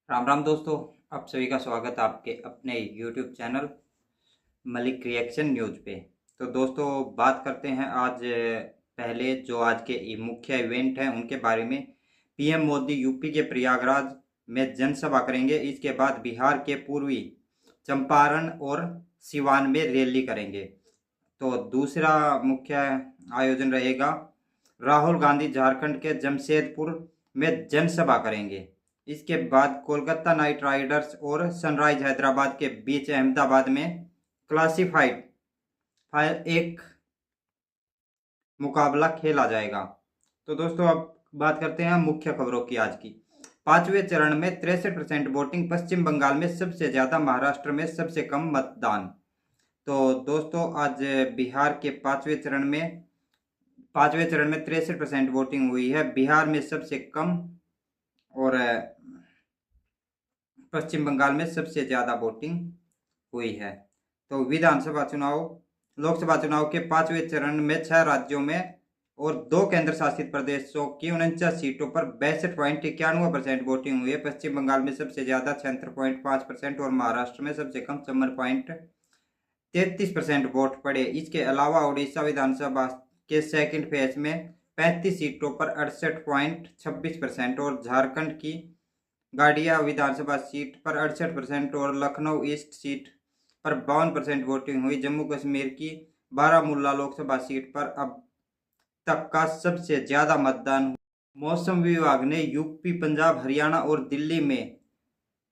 राम राम दोस्तों। आप सभी का स्वागत है आपके अपने YouTube channel Malik reaction news पे। तो दोस्तों बात करते हैं आज पहले जो आज के मुख्य इवेंट हैं उनके बारे में। पीएम मोदी यूपी के प्रयागराज में जनसभा करेंगे। इसके बाद बिहार के पूर्वी चंपारण और सिवान में रैली करेंगे। तो दूसरा मुख्य आयोजन रहेगा, राहुल गांधी झारखंड के जमशेदपुर में जनसभा करेंगे। इसके बाद कोलकाता नाइट राइडर्स और सनराइज हैदराबाद के बीच अहमदाबाद में क्लासिफाइड फाइल एक मुकाबला खेला जाएगा। तो दोस्तों अब बात करते हैं मुख्य खबरों की आज की। पांचवें चरण में 63% वोटिंग, पश्चिम बंगाल में सबसे ज्यादा, महाराष्ट्र में सबसे कम मतदान। तो दोस्तों आज बिहार के पांचवें चरण में 63% वोटिंग हुई है। बिहार में सबसे कम और पश्चिम बंगाल में सबसे ज़्यादा वोटिंग हुई है। तो विधानसभा चुनाव, लोकसभा चुनाव के पांचवें चरण में 6 राज्यों में और 2 केंद्र शासित प्रदेशों की 49 सीटों पर 62.91% वोटिंग हुई है। पश्चिम बंगाल में सबसे ज़्यादा 76.5% और महाराष्ट्र में सबसे कम 56.33% वोट पड़े। इसके अलावा उड़ीसा विधानसभा के सेकंड फेज में 35 सीटों पर 68.26% और झारखंड की गाड़िया विधानसभा सीट पर 68% और लखनऊ ईस्ट सीट पर 52% वोटिंग हुई। जम्मू कश्मीर की बारामूला लोकसभा सीट पर अब तक का सबसे ज्यादा मतदान हुआ। मौसम विभाग ने यूपी, पंजाब, हरियाणा और दिल्ली में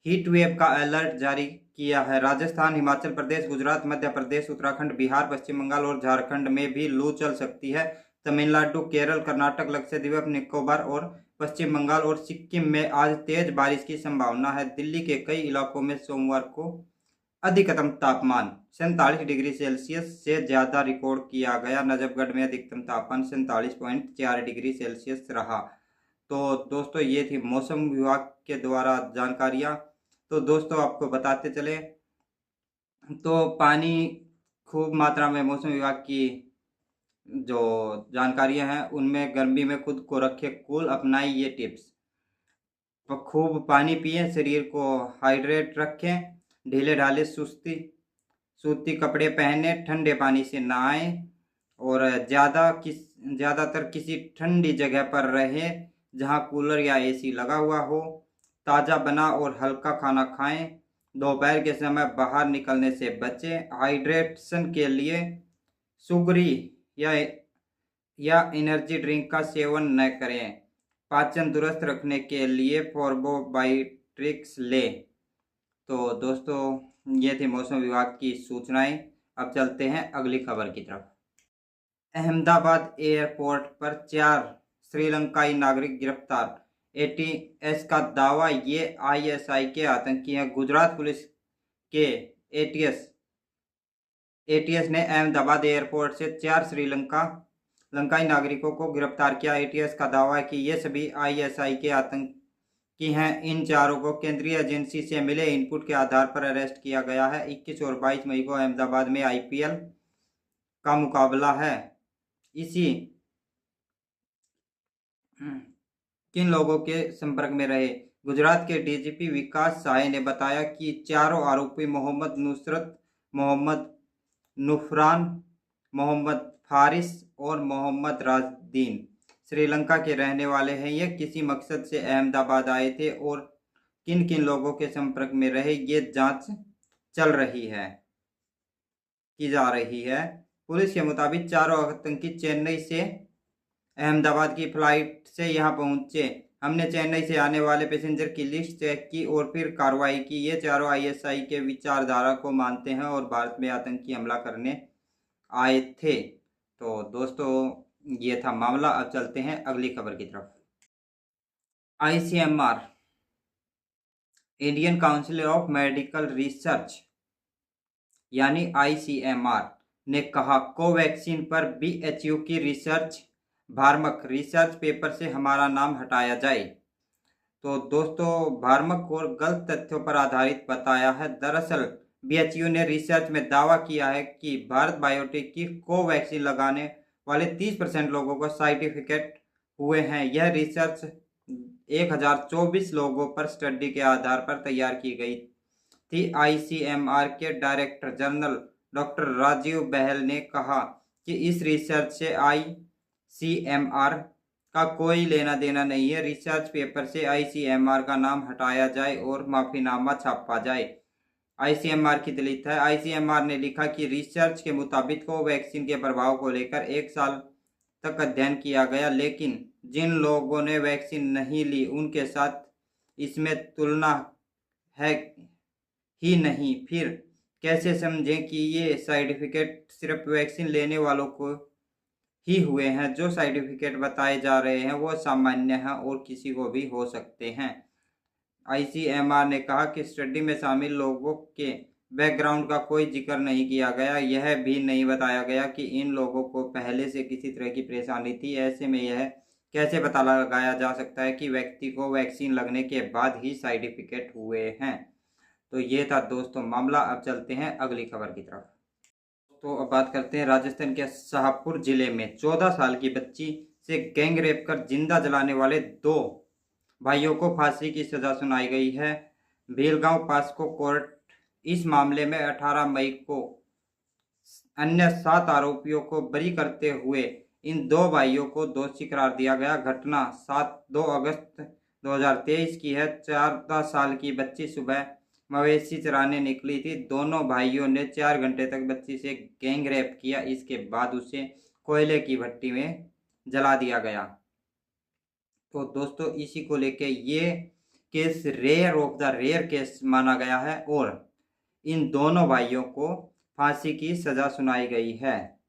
हीट वेव का अलर्ट जारी किया है। राजस्थान, हिमाचल प्रदेश, गुजरात, मध्य प्रदेश, उत्तराखंड, बिहार, पश्चिम बंगाल और झारखंड में भी लू चल सकती है। तमिलनाडु, केरल, कर्नाटक, लक्षद्वीप, निकोबार और पश्चिम बंगाल और सिक्किम में आज तेज बारिश की संभावना है। दिल्ली के कई इलाकों में सोमवार को अधिकतम तापमान 47 डिग्री सेल्सियस से ज्यादा रिकॉर्ड किया गया। नजफगढ़ में अधिकतम तापमान 47.4 डिग्री सेल्सियस रहा। तो दोस्तों ये थी मौसम विभाग के द्वारा जानकारियाँ। तो दोस्तों आपको बताते चले, तो पानी खूब मात्रा में, मौसम विभाग की जो जानकारियां हैं उनमें गर्मी में खुद को रखे कूल, अपनाई ये टिप्स। तो खूब पानी पिए, शरीर को हाइड्रेट रखें, ढीले ढाले सूती कपड़े पहने, ठंडे पानी से नहाएं और ज़्यादातर किसी ठंडी जगह पर रहे जहां कूलर या एसी लगा हुआ हो। ताज़ा बना और हल्का खाना खाएं। दोपहर के समय बाहर निकलने से बचें। हाइड्रेशन के लिए सुगरी या एनर्जी ड्रिंक का सेवन न करें। पाचन दुरुस्त रखने के लिए प्रोबायोटिक्स लें। तो दोस्तों ये थी मौसम विभाग की सूचनाएं। अब चलते हैं अगली खबर की तरफ। अहमदाबाद एयरपोर्ट पर 4 श्रीलंकाई नागरिक गिरफ्तार। एटीएस का दावा, ये आईएसआई के आतंकी हैं। गुजरात पुलिस के एटीएस ने अहमदाबाद एयरपोर्ट से 4 श्रीलंकाई नागरिकों को गिरफ्तार किया। एटीएस का दावा है कि ये सभी आईएसआई के आतंकी हैं। इन चारों को केंद्रीय एजेंसी से मिले इनपुट के आधार पर अरेस्ट किया गया है। 21 और 22 मई को अहमदाबाद में आईपीएल का मुकाबला है। इसी किन लोगों के संपर्क में रहे? गुजरात के डीजीपी विकास साय ने बताया कि चारों आरोपी मोहम्मद नुसरत, मोहम्मद नुफरान, मोहम्मद फारिस और मोहम्मद राजदीन श्रीलंका के रहने वाले हैं। ये किसी मकसद से अहमदाबाद आए थे और किन किन लोगों के संपर्क में रहे ये जांच की जा रही है। पुलिस के मुताबिक चारों आतंकी चेन्नई से अहमदाबाद की फ्लाइट से यहाँ पहुंचे। हमने चेन्नई से आने वाले पैसेंजर की लिस्ट चेक की और फिर कार्रवाई की। ये चारों आईएसआई के विचारधारा को मानते हैं और भारत में आतंकी हमला करने आए थे। तो दोस्तों ये था मामला। अब चलते हैं अगली खबर की तरफ। ICMR, Indian council of medical research यानी आईसीएमआर ने कहा, कोवैक्सीन पर बीएचयू की रिसर्च भारमक रिसर्च पेपर से हमारा नाम हटाया जाए। तो दोस्तों भारमक को गलत तथ्यों पर आधारित बताया है। दरअसल बीएचयू ने रिसर्च में दावा किया है कि भारत बायोटेक की कोवैक्सीन लगाने वाले 30% लोगों को साइड इफेक्ट हुए हैं। यह रिसर्च 1024 लोगों पर स्टडी के आधार पर तैयार की गई थी। आईसीएमआर के डायरेक्टर जनरल डॉक्टर राजीव बहल ने कहा कि इस रिसर्च से आईसीएमआर का कोई लेना देना नहीं है। रिसर्च पेपर से आईसीएमआर का नाम हटाया जाए और माफीनामा छापा जाए। आईसीएमआर की दलित है। आईसीएमआर ने लिखा कि रिसर्च के मुताबिक कोवैक्सीन के प्रभाव को लेकर 1 साल तक अध्ययन किया गया, लेकिन जिन लोगों ने वैक्सीन नहीं ली उनके साथ इसमें तुलना है ही नहीं। फिर कैसे समझें कि ये सर्टिफिकेट सिर्फ वैक्सीन लेने वालों को ही हुए हैं? जो सर्टिफिकेट बताए जा रहे हैं वो सामान्य हैं और किसी को भी हो सकते हैं। आईसीएमआर ने कहा कि स्टडी में शामिल लोगों के बैकग्राउंड का कोई जिक्र नहीं किया गया। यह भी नहीं बताया गया कि इन लोगों को पहले से किसी तरह की परेशानी थी। ऐसे में यह कैसे पता लगाया जा सकता है कि व्यक्ति को वैक्सीन लगने के बाद ही सर्टिफिकेट हुए हैं? तो ये था दोस्तों मामला। अब चलते हैं अगली खबर की तरफ। तो अब बात करते हैं राजस्थान के शाहपुर जिले में 14 साल की बच्ची से गैंग रेप कर जिंदा जलाने वाले 2 भाइयों को फांसी की सजा सुनाई गई है। भीलगांव पास्को कोर्ट इस मामले में 18 मई को अन्य 7 आरोपियों को बरी करते हुए इन 2 भाइयों को दोषी करार दिया गया। घटना 2 अगस्त 2023 की है। 14 साल की बच्ची सुबह मवेशी चराने निकली थी। दोनों भाइयों ने 4 घंटे तक बच्ची से गैंग रेप किया। इसके बाद उसे कोयले की भट्टी में जला दिया गया। तो दोस्तों इसी को लेके ये case rare of the rare case माना गया है और इन दोनों भाइयों को फांसी की सजा सुनाई गई है।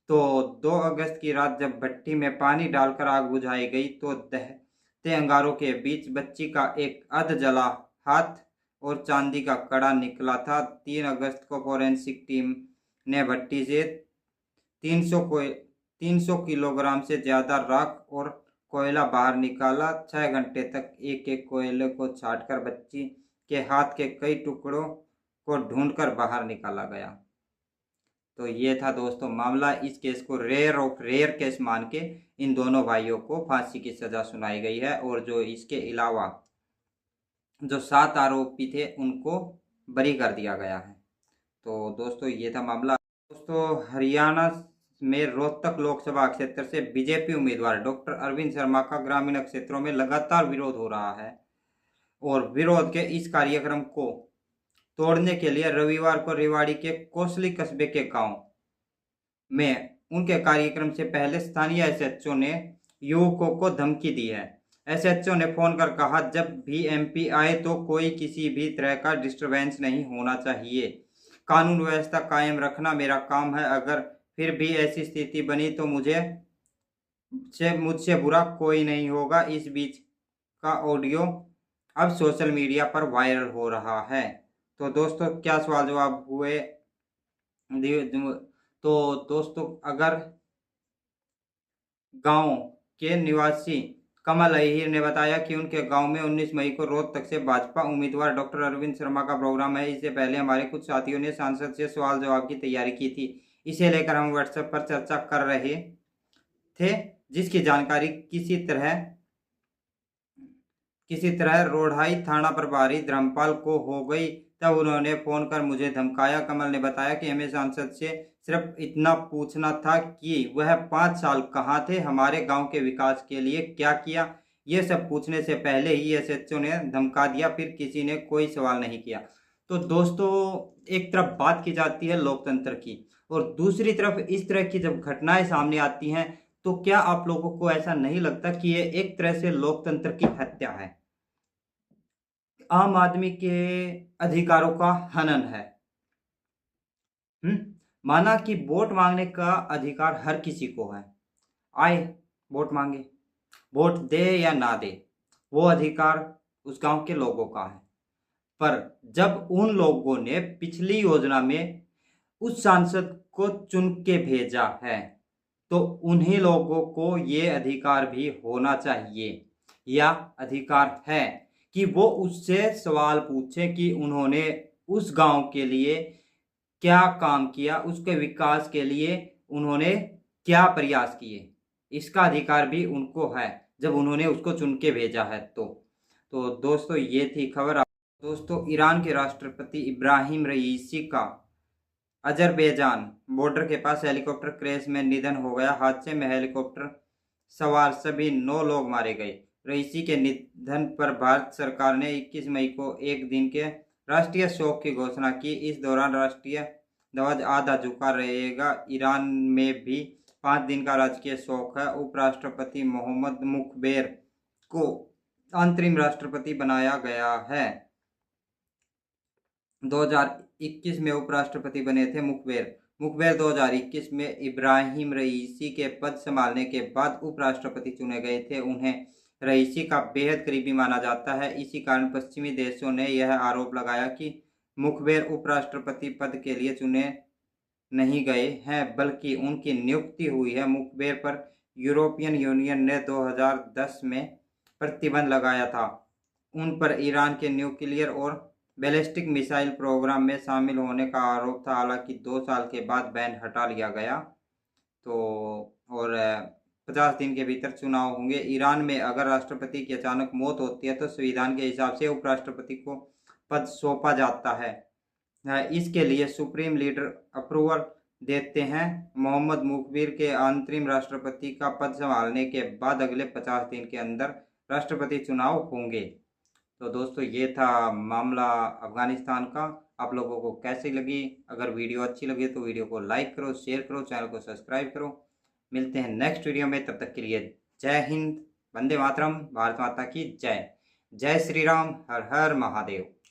तो 2 अगस्त की रात जब भट्टी में पानी डालकर आग बुझाई गई तो दहते अंगारों के बीच बच्ची का एक अध जला हाथ और चांदी का कड़ा निकला था। 3 अगस्त को फोरेंसिक टीम ने भट्टी से 300 किलोग्राम से ज़्यादा राख और कोयला बाहर निकाला। 6 घंटे तक एक एक कोयले को छांटकर बच्ची के हाथ के कई टुकड़ों को ढूंढकर बाहर निकाला गया। तो ये था दोस्तों मामला। इस केस को रेयर ऑफ रेयर केस मान के इन दोनों भाइयों को फांसी की सजा सुनाई गई है और जो इसके अलावा जो 7 आरोपी थे उनको बरी कर दिया गया है। तो दोस्तों ये था मामला। दोस्तों हरियाणा में रोहतक लोकसभा क्षेत्र से बीजेपी उम्मीदवार डॉक्टर अरविंद शर्मा का ग्रामीण क्षेत्रों में लगातार विरोध हो रहा है और विरोध के इस कार्यक्रम को तोड़ने के लिए रविवार को रेवाड़ी के कोसली कस्बे के गांव में उनके कार्यक्रम से पहले स्थानीय एसएचओ ने युवकों को धमकी दी है। एसएचओ ने फोन कर कहा जब भी एमपी आए तो कोई किसी भी तरह का डिस्टरबेंस नहीं होना चाहिए। कानून व्यवस्था कायम रखना मेरा काम है। अगर फिर भी ऐसी स्थिति बनी तो मुझसे बुरा कोई नहीं होगा। इस बीच का ऑडियो अब सोशल मीडिया पर वायरल हो रहा है। तो दोस्तों क्या सवाल जवाब हुए? तो दोस्तों अगर गांव के निवासी कमल अहिर ने बताया कि उनके गांव में 19 मई को रोहतक से भाजपा उम्मीदवार डॉक्टर अरविंद शर्मा का प्रोग्राम है। इससे पहले हमारे कुछ साथियों ने सांसद से सवाल जवाब की तैयारी की थी। इसे लेकर हम व्हाट्सएप पर चर्चा कर रहे थे, जिसकी जानकारी किसी तरह रोढ़ाई थाना प्रभारी धर्मपाल को हो गई। तब उन्होंने फोन कर मुझे धमकाया। कमल ने बताया कि हमें सांसद से सिर्फ इतना पूछना था कि वह 5 साल कहाँ थे, हमारे गांव के विकास के लिए क्या किया। ये सब पूछने से पहले ही एसएचओ ने धमका दिया। फिर किसी ने कोई सवाल नहीं किया। तो दोस्तों एक तरफ बात की जाती है लोकतंत्र की और दूसरी तरफ इस तरह की जब घटनाएं सामने आती हैं तो क्या आप लोगों को ऐसा नहीं लगता कि ये एक तरह से लोकतंत्र की हत्या है, आम आदमी के अधिकारों का हनन है? माना कि वोट मांगने का अधिकार हर किसी को है, आए वोट मांगे, वोट दे या ना दे, वो अधिकार उस गांव के लोगों का है। पर जब उन लोगों ने पिछली योजना में उस सांसद को चुन के भेजा है तो उन्हीं लोगों को ये अधिकार भी होना चाहिए या अधिकार है कि वो उससे सवाल पूछे कि उन्होंने उस गांव के लिए क्या काम किया, उसके विकास के लिए उन्होंने क्या प्रयास किए। इसका अधिकार भी उनको है। जब उन्होंने उसको चुन के भेजा है। तो दोस्तों ये थी खबर। दोस्तों ईरान के राष्ट्रपति इब्राहिम रईसी का अजरबैजान बॉर्डर के पास हेलीकॉप्टर क्रैश में निधन हो गया। हादसे में हेलीकॉप्टर सवार सभी 9 लोग मारे गए। रईसी के निधन पर भारत सरकार ने 21 मई को एक दिन के राष्ट्रीय शोक की घोषणा की। इस दौरान राष्ट्रीय ध्वज आधा झुका रहेगा। ईरान में भी 5 दिन का राजकीय शोक है। उपराष्ट्रपति मोहम्मद मुखबेर को अंतरिम राष्ट्रपति बनाया गया है। 2021 में उपराष्ट्रपति बने थे मुखबेर 2021 में इब्राहिम रईसी के पद संभालने के बाद उपराष्ट्रपति चुने गए थे। उन्हें रईसी का बेहद करीबी माना जाता है। इसी कारण पश्चिमी देशों ने यह आरोप लगाया कि मुखबेर उपराष्ट्रपति पद के लिए चुने नहीं गए हैं, बल्कि उनकी नियुक्ति हुई है। मुखबेर पर यूरोपियन यूनियन ने 2010 में प्रतिबंध लगाया था। उन पर ईरान के न्यूक्लियर और बैलिस्टिक मिसाइल प्रोग्राम में शामिल होने का आरोप था। हालांकि 2 साल के बाद बैन हटा लिया गया। तो और 50 दिन के भीतर चुनाव होंगे। ईरान में अगर राष्ट्रपति की अचानक मौत होती है तो संविधान के हिसाब से उपराष्ट्रपति को पद सौंपा जाता है। इसके लिए सुप्रीम लीडर अप्रूवल देते हैं। मोहम्मद मुखबिर के अंतरिम राष्ट्रपति का पद संभालने के बाद अगले 50 दिन के अंदर राष्ट्रपति चुनाव होंगे। तो दोस्तों ये था मामला अफगानिस्तान का। आप लोगों को कैसी लगी? अगर वीडियो अच्छी लगी तो वीडियो को लाइक करो, शेयर करो, चैनल को सब्सक्राइब करो। मिलते हैं नेक्स्ट वीडियो में, तब तक के लिए जय हिंद, वंदे मातरम, भारत माता की जय। जय श्री राम, हर हर महादेव।